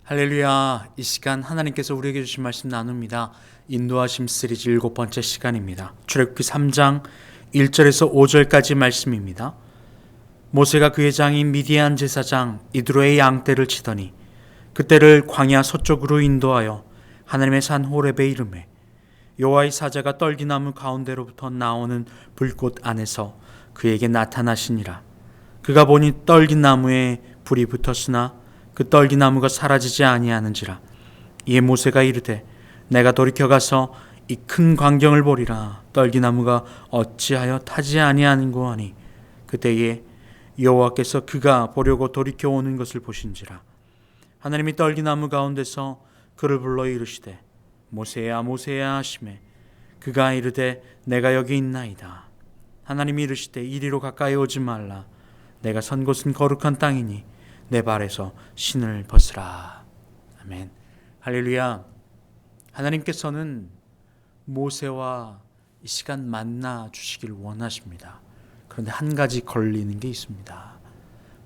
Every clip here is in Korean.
할렐루야. 이 시간 하나님께서 우리에게 주신 말씀 나눕니다. 인도하심 시리즈 7번째 시간입니다. 출애굽기 3장 1절에서 5절까지 말씀입니다. 모세가 그의 장인 미디안 제사장 이드로의 양떼를 치더니 그때를 광야 서쪽으로 인도하여 하나님의 산 호렙에 이르매 여호와의 사자가 떨기나무 가운데로부터 나오는 불꽃 안에서 그에게 나타나시니라. 그가 보니 떨기나무에 불이 붙었으나 그 떨기나무가 사라지지 아니하는지라. 이에 모세가 이르되 내가 돌이켜 가서 이 큰 광경을 보리라. 떨기나무가 어찌하여 타지 아니하는고 하니 그때에 여호와께서 그가 보려고 돌이켜 오는 것을 보신지라. 하나님이 떨기나무 가운데서 그를 불러 이르시되 모세야 모세야 하시매 그가 이르되 내가 여기 있나이다. 하나님이 이르시되 이리로 가까이 오지 말라. 내가 선 곳은 거룩한 땅이니 내 발에서 신을 벗으라. 아멘. 할렐루야. 하나님께서는 모세와 이 시간 만나 주시길 원하십니다. 그런데 한 가지 걸리는 게 있습니다.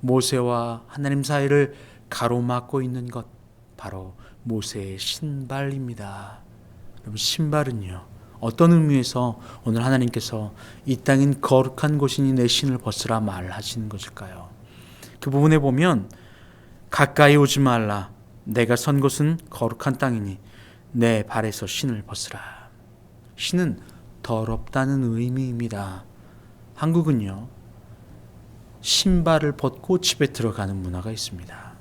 모세와 하나님 사이를 가로막고 있는 것, 바로 모세의 신발입니다. 여러분, 신발은요, 어떤 의미에서 오늘 하나님께서 이 땅은 거룩한 곳이니 내 신을 벗으라 말하시는 것일까요? 그 부분에 보면 가까이 오지 말라. 내가 선 곳은 거룩한 땅이니 내 발에서 신을 벗으라. 신은 더럽다는 의미입니다. 한국은요, 신발을 벗고 집에 들어가는 문화가 있습니다.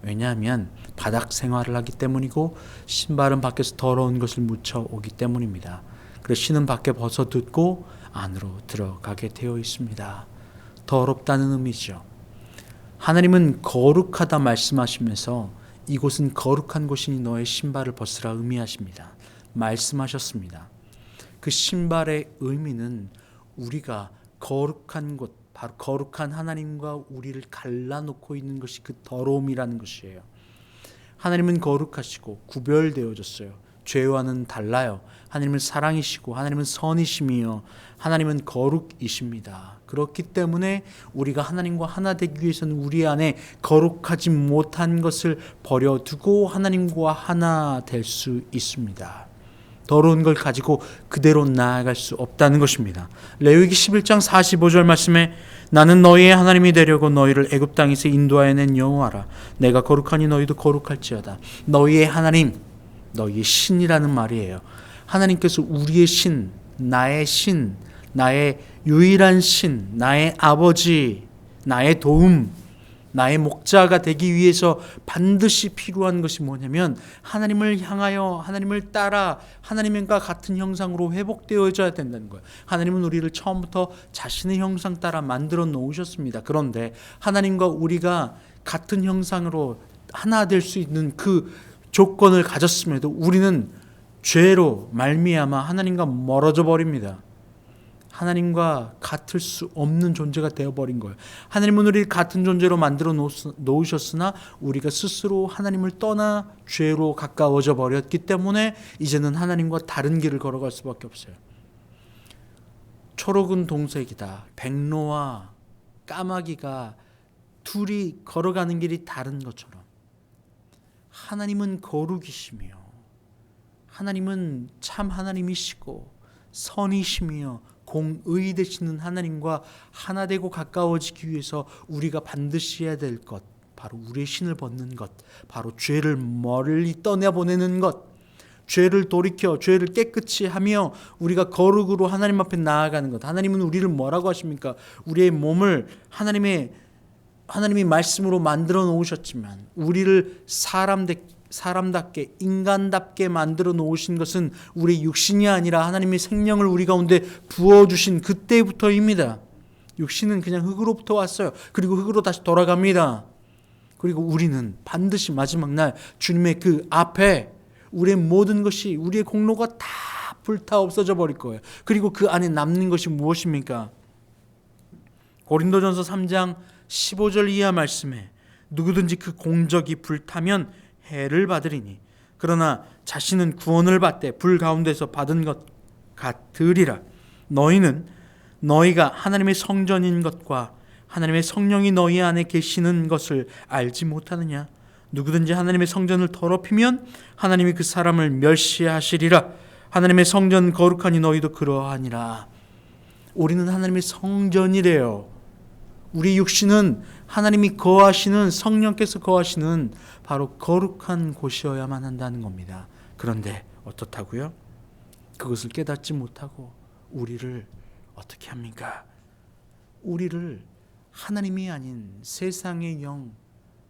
왜냐하면 바닥 생활을 하기 때문이고 신발은 밖에서 더러운 것을 묻혀 오기 때문입니다. 그래서 신은 밖에 벗어두고 안으로 들어가게 되어 있습니다. 더럽다는 의미죠. 하나님은 거룩하다 말씀하시면서 이곳은 거룩한 곳이니 너의 신발을 벗으라 의미하십니다. 말씀하셨습니다. 그 신발의 의미는 우리가 거룩한 곳, 바로 거룩한 하나님과 우리를 갈라놓고 있는 것이 그 더러움이라는 것이에요. 하나님은 거룩하시고 구별되어졌어요. 죄와는 달라요. 하나님은 사랑이시고 하나님은 선이심이요 하나님은 거룩이십니다. 그렇기 때문에 우리가 하나님과 하나 되기 위해서는 우리 안에 거룩하지 못한 것을 버려두고 하나님과 하나 될 수 있습니다. 더러운 걸 가지고 그대로 나아갈 수 없다는 것입니다. 레위기 11장 45절 말씀에 나는 너희의 하나님이 되려고 너희를 애굽 땅에서 인도하여 낸 여호와라. 내가 거룩하니 너희도 거룩할지어다. 너희의 하나님, 너희의 신이라는 말이에요. 하나님께서 우리의 신, 나의 유일한 신, 나의 아버지, 나의 도움, 나의 목자가 되기 위해서 반드시 필요한 것이 뭐냐면 하나님을 향하여 하나님을 따라 하나님과 같은 형상으로 회복되어져야 된다는 거예요. 하나님은 우리를 처음부터 자신의 형상 따라 만들어 놓으셨습니다. 그런데 하나님과 우리가 같은 형상으로 하나 될 수 있는 그 조건을 가졌음에도 우리는 죄로 말미암아 하나님과 멀어져 버립니다. 하나님과 같을 수 없는 존재가 되어버린 거예요. 하나님은 우리를 같은 존재로 만들어 놓으셨으나 우리가 스스로 하나님을 떠나 죄로 가까워져 버렸기 때문에 이제는 하나님과 다른 길을 걸어갈 수밖에 없어요. 초록은 동색이다. 백로와 까마귀가 둘이 걸어가는 길이 다른 것처럼 하나님은 거룩이시며 하나님은 참 하나님이시고 선이시며 공의 되시는 하나님과 하나 되고 가까워지기 위해서 우리가 반드시 해야 될 것, 바로 우리의 신을 벗는 것, 바로 죄를 멀리 떠내보내는 것, 죄를 돌이켜 죄를 깨끗이 하며 우리가 거룩으로 하나님 앞에 나아가는 것. 하나님은 우리를 뭐라고 하십니까? 우리의 몸을 하나님이 말씀으로 만들어 놓으셨지만 우리를 사람답게 인간답게 만들어 놓으신 것은 우리 육신이 아니라 하나님의 생명을 우리 가운데 부어주신 그때부터입니다. 육신은 그냥 흙으로부터 왔어요. 그리고 흙으로 다시 돌아갑니다. 그리고 우리는 반드시 마지막 날 주님의 그 앞에 우리의 모든 것이 우리의 공로가 다 불타 없어져 버릴 거예요. 그리고 그 안에 남는 것이 무엇입니까? 고린도전서 3장 15절 이하 말씀에 누구든지 그 공적이 불타면 해를 받으리니 그러나 자신은 구원을 받되 불 가운데서 받은 것 같으리라. 너희는 너희가 하나님의 성전인 것과 하나님의 성령이 너희 안에 계시는 것을 알지 못하느냐? 누구든지 하나님의 성전을 더럽히면 하나님이 그 사람을 멸시하시리라. 하나님의 성전 거룩하니 너희도 그러하니라. 우리는 하나님의 성전이래요. 우리 육신은 하나님이 거하시는, 성령께서 거하시는 바로 거룩한 곳이어야만 한다는 겁니다. 그런데 어떻다고요? 그것을 깨닫지 못하고 우리를 어떻게 합니까? 우리를 하나님이 아닌 세상의 영,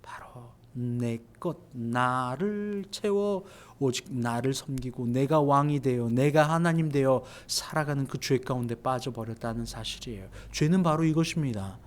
바로 내 것, 나를 채워 오직 나를 섬기고 내가 왕이 되어 내가 하나님 되어 살아가는 그 죄 가운데 빠져버렸다는 사실이에요. 죄는 바로 이것입니다.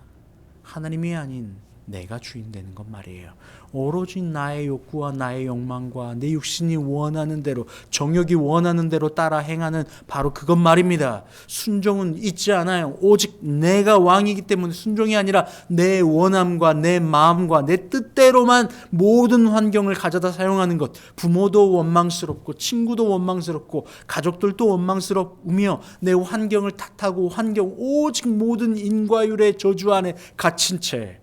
하나님이 아닌 내가 주인 되는 것 말이에요. 오로지 나의 욕구와 나의 욕망과 내 육신이 원하는 대로, 정욕이 원하는 대로 따라 행하는 바로 그것 말입니다. 순종은 있지 않아요. 오직 내가 왕이기 때문에 순종이 아니라 내 원함과 내 마음과 내 뜻대로만 모든 환경을 가져다 사용하는 것. 부모도 원망스럽고 친구도 원망스럽고 가족들도 원망스러우며 내 환경을 탓하고 오직 모든 인과율의 저주 안에 갇힌 채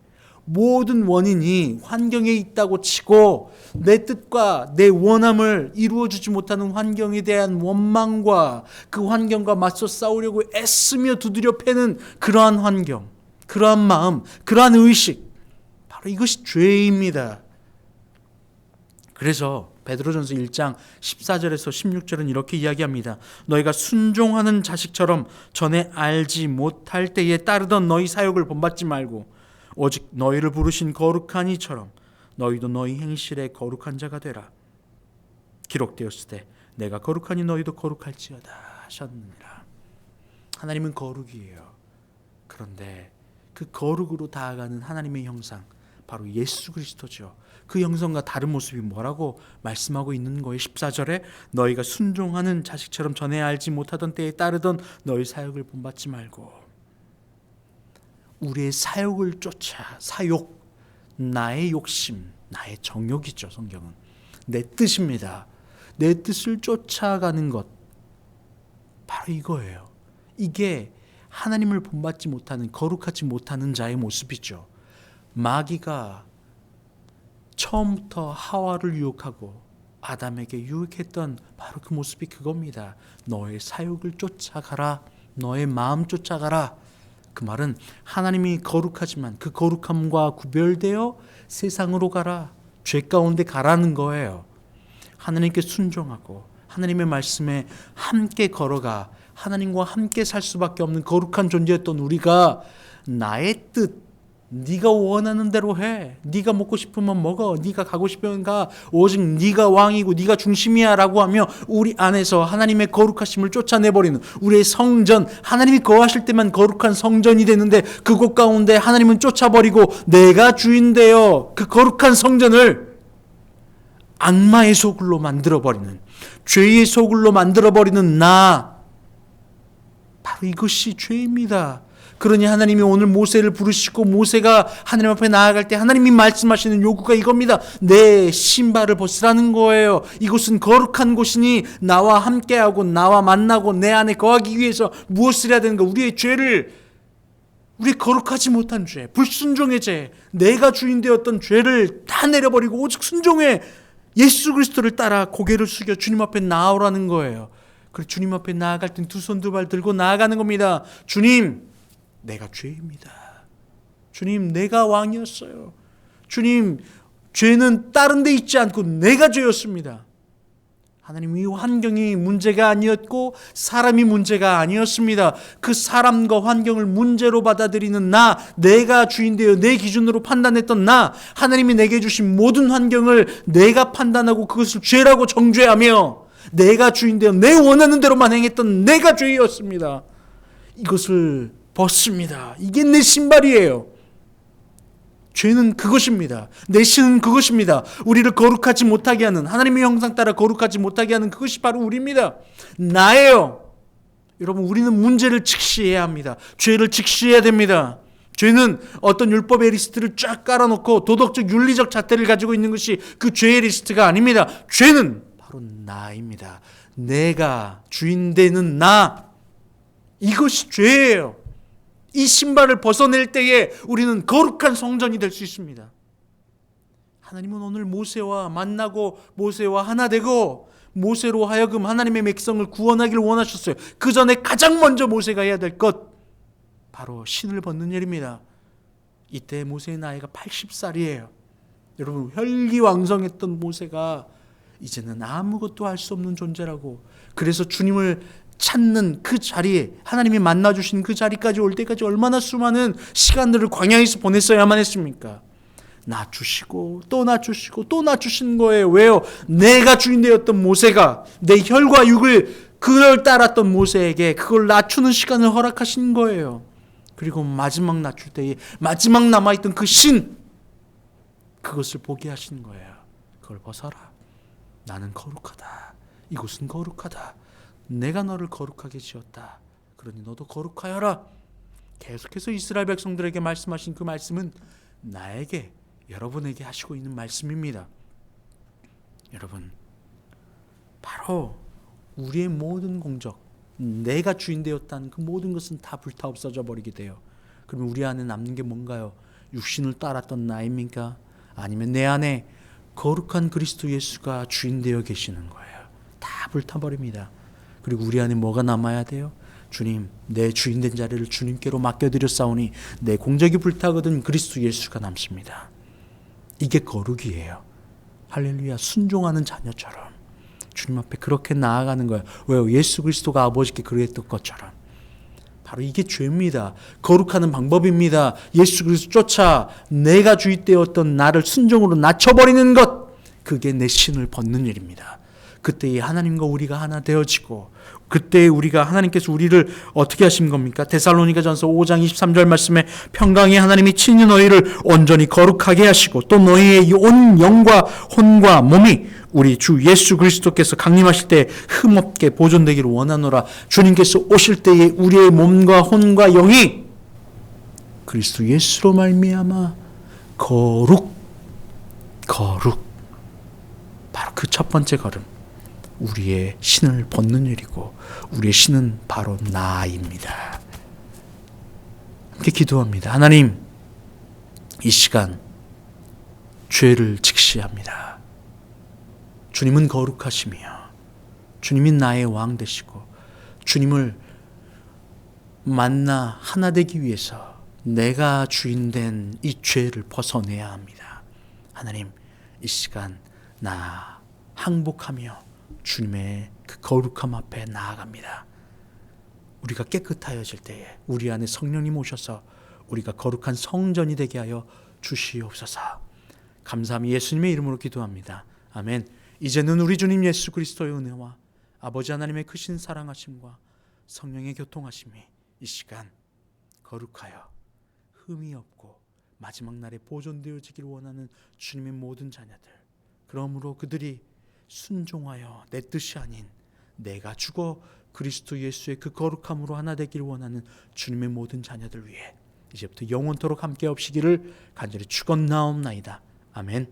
모든 원인이 환경에 있다고 치고 내 뜻과 내 원함을 이루어주지 못하는 환경에 대한 원망과 그 환경과 맞서 싸우려고 애쓰며 두드려 패는 그러한 환경, 그러한 마음, 그러한 의식, 바로 이것이 죄입니다. 그래서 베드로전서 1장 14절에서 16절은 이렇게 이야기합니다. 너희가 순종하는 자식처럼 전에 알지 못할 때에 따르던 너희 사역을 본받지 말고 오직 너희를 부르신 거룩한 이처럼 너희도 너희 행실에 거룩한 자가 되라. 기록되었을 때 내가 거룩하니 너희도 거룩할지어다 하셨느니라. 하나님은 거룩이에요. 그런데 그 거룩으로 다가가는 하나님의 형상, 바로 예수 그리스도죠. 그 형상과 다른 모습이 뭐라고 말씀하고 있는 거예요. 14절에 너희가 순종하는 자식처럼 전에 알지 못하던 때에 따르던 너희 사역을 본받지 말고, 우리의 사욕을 쫓아, 사욕, 나의 욕심, 나의 정욕이죠. 성경은 내 뜻입니다. 내 뜻을 쫓아가는 것, 바로 이거예요. 이게 하나님을 본받지 못하는, 거룩하지 못하는 자의 모습이죠. 마귀가 처음부터 하와를 유혹하고 아담에게 유혹했던 바로 그 모습이 그겁니다. 너의 사욕을 쫓아가라, 너의 마음 쫓아가라. 그 말은 하나님이 거룩하지만 그 거룩함과 구별되어 세상으로 가라, 죄 가운데 가라는 거예요. 하나님께 순종하고 하나님의 말씀에 함께 걸어가 하나님과 함께 살 수밖에 없는 거룩한 존재였던 우리가 나의 뜻, 네가 원하는 대로 해, 네가 먹고 싶으면 먹어, 네가 가고 싶으면 가, 오직 네가 왕이고 네가 중심이야 라고 하며 우리 안에서 하나님의 거룩하심을 쫓아내버리는 우리의 성전, 하나님이 거하실 때만 거룩한 성전이 되는데 그곳 가운데 하나님은 쫓아버리고 내가 주인 되어 그 거룩한 성전을 악마의 소굴로 만들어버리는, 죄의 소굴로 만들어버리는 나, 바로 이것이 죄입니다. 그러니 하나님이 오늘 모세를 부르시고 모세가 하나님 앞에 나아갈 때 하나님이 말씀하시는 요구가 이겁니다. 내 신발을 벗으라는 거예요. 이곳은 거룩한 곳이니 나와 함께하고 나와 만나고 내 안에 거하기 위해서 무엇을 해야 되는가? 우리의 죄를, 우리 거룩하지 못한 죄, 불순종의 죄, 내가 주인 되었던 죄를 다 내려버리고 오직 순종의 예수 그리스도를 따라 고개를 숙여 주님 앞에 나오라는 거예요. 그리고 주님 앞에 나아갈 땐 두 손 두 발 들고 나아가는 겁니다. 주님, 내가 죄입니다. 주님, 내가 왕이었어요. 주님, 죄는 다른 데 있지 않고 내가 죄였습니다. 하나님, 이 환경이 문제가 아니었고 사람이 문제가 아니었습니다. 그 사람과 환경을 문제로 받아들이는 나, 내가 주인 되어 내 기준으로 판단했던 나, 하나님이 내게 주신 모든 환경을 내가 판단하고 그것을 죄라고 정죄하며 내가 주인 되어 내 원하는 대로만 행했던 내가 죄였습니다. 이것을 벗습니다. 이게 내 신발이에요. 죄는 그것입니다. 내 신은 그것입니다. 우리를 거룩하지 못하게 하는, 하나님의 형상 따라 거룩하지 못하게 하는 그것이 바로 우리입니다. 나예요. 여러분, 우리는 문제를 직시해야 합니다. 죄를 직시해야 됩니다. 죄는 어떤 율법의 리스트를 쫙 깔아놓고 도덕적 윤리적 잣대를 가지고 있는 것이 그 죄의 리스트가 아닙니다. 죄는 바로 나입니다. 내가 주인 되는 나, 이것이 죄예요. 이 신발을 벗어낼 때에 우리는 거룩한 성전이 될 수 있습니다. 하나님은 오늘 모세와 만나고 모세와 하나 되고 모세로 하여금 하나님의 백성을 구원하기를 원하셨어요. 그 전에 가장 먼저 모세가 해야 될 것, 바로 신을 벗는 일입니다. 이때 모세의 나이가 80살이에요. 여러분, 혈기왕성했던 모세가 이제는 아무것도 할 수 없는 존재라고, 그래서 주님을 찾는 그 자리에, 하나님이 만나주신 그 자리까지 올 때까지 얼마나 수많은 시간들을 광야에서 보냈어야만 했습니까? 낮추시고 또 낮추시고 또 낮추신 거예요. 왜요? 내가 주인 되었던 모세가, 내 혈과 육을 그걸 따랐던 모세에게 그걸 낮추는 시간을 허락하신 거예요. 그리고 마지막 낮출 때에 마지막 남아있던 그 신, 그것을 보게 하신 거예요. 그걸 벗어라. 나는 거룩하다. 이곳은 거룩하다. 내가 너를 거룩하게 지었다. 그러니 너도 거룩하여라. 계속해서 이스라엘 백성들에게 말씀하신 그 말씀은 나에게, 여러분에게 하시고 있는 말씀입니다. 여러분, 바로 우리의 모든 공적, 내가 주인 되었다는 그 모든 것은 다 불타 없어져 버리게 돼요. 그러면 우리 안에 남는 게 뭔가요? 육신을 따랐던 나입니까? 아니면 내 안에 거룩한 그리스도 예수가 주인 되어 계시는 거예요. 다 불타버립니다. 그리고 우리 안에 뭐가 남아야 돼요? 주님, 내 주인 된 자리를 주님께로 맡겨드렸사오니 내 공적이 불타거든 그리스도 예수가 남습니다. 이게 거룩이에요. 할렐루야. 순종하는 자녀처럼 주님 앞에 그렇게 나아가는 거예요. 왜요? 예수 그리스도가 아버지께 그랬던 것처럼. 바로 이게 죄입니다. 거룩하는 방법입니다. 예수 그리스도 쫓아 내가 주인 되었던 나를 순종으로 낮춰버리는 것, 그게 내 신을 벗는 일입니다. 그때에 하나님과 우리가 하나 되어지고, 그때 우리가, 하나님께서 우리를 어떻게 하신 겁니까? 데살로니가전서 5장 23절 말씀에 평강의 하나님이 친히 너희를 온전히 거룩하게 하시고 또 너희의 온 영과 혼과 몸이 우리 주 예수 그리스도께서 강림하실 때 흠없게 보존되기를 원하노라. 주님께서 오실 때에 우리의 몸과 혼과 영이 그리스도 예수로 말미암아 거룩, 바로 그 첫 번째 걸음, 우리의 신을 벗는 일이고, 우리의 신은 바로 나입니다. 함께 기도합니다. 하나님, 이 시간 죄를 직시합니다. 주님은 거룩하시며 주님이 나의 왕 되시고 주님을 만나 하나 되기 위해서 내가 주인 된 이 죄를 벗어내야 합니다. 하나님, 이 시간 나 항복하며 주님의 그 거룩함 앞에 나아갑니다. 우리가 깨끗하여질 때에 우리 안에 성령님 오셔서 우리가 거룩한 성전이 되게 하여 주시옵소서. 감사함이 예수님의 이름으로 기도합니다. 아멘. 이제는 우리 주님 예수 그리스도의 은혜와 아버지 하나님의 크신 사랑하심과 성령의 교통하심이 이 시간 거룩하여 흠이 없고 마지막 날에 보존되어지기를 원하는 주님의 모든 자녀들, 그러므로 그들이 순종하여 내 뜻이 아닌 내가 죽어 그리스도 예수의 그 거룩함으로 하나 되기를 원하는 주님의 모든 자녀들 위해 이제부터 영원토록 함께 없시기를 간절히 축원나옵나이다. 아멘.